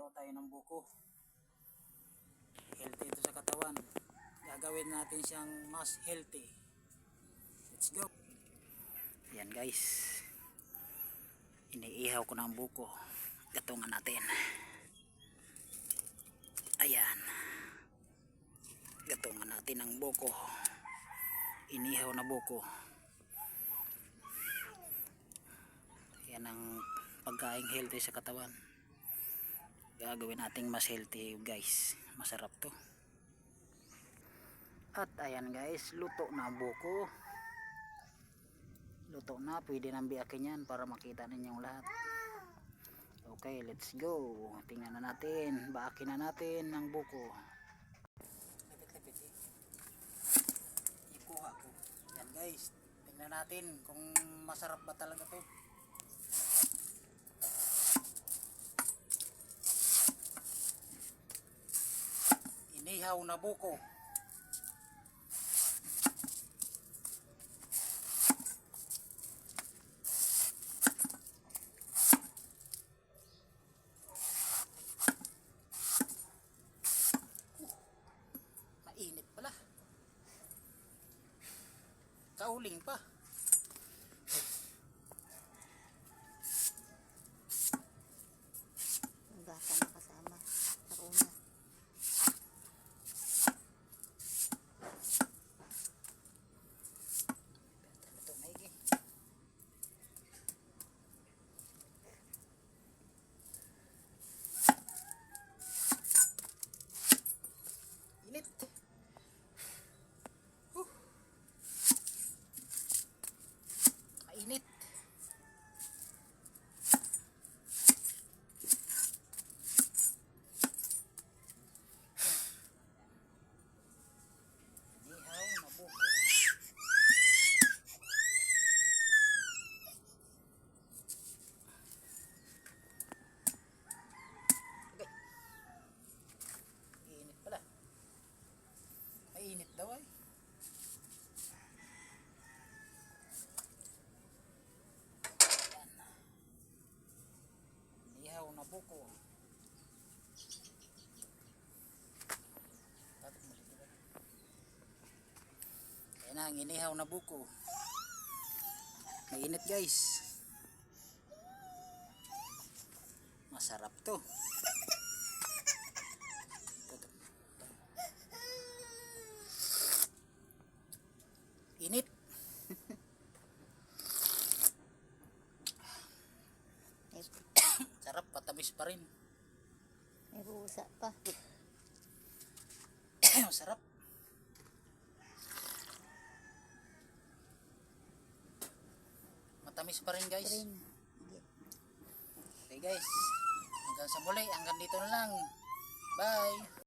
Mag-ihaw tayo ng buko. Healthy ito sa katawan. Gagawin natin siyang mas healthy. Let's go. Yan guys. Iniihaw ko ng buko. Gatungan natin. Ayan. Gatungan natin ang buko. Inihaw na buko. Yan ang pagkain healthy sa katawan. Gagawin nating mas healthy guys. Masarap to. At ayan guys, luto na ang buko. Luto na, pwede nang biyakin yan para makita ninyong lahat. Okay, let's go. Tingnan na natin, baakin na natin ang buko. Lapit-lapit eh. Ikuha ko. Yan guys, tingnan natin kung masarap ba talaga to. Inihaw na buko. Mainit pala. Kauling pa. Ang gasa na kasama sa una. Ito maigi. Init. Mainit. Inihaw na buko. Okay. Init pala. Mainit daw ay. Inihaw na buko. Ayan na ang inihaw na buko. Mainit guys. Masarap to. Init. Sarap, patamis pa rin. May busa pa. Sarap. Matamis pa rin guys. Rin. Okay guys. Hanggang sa muli. Hanggang dito na lang. Bye.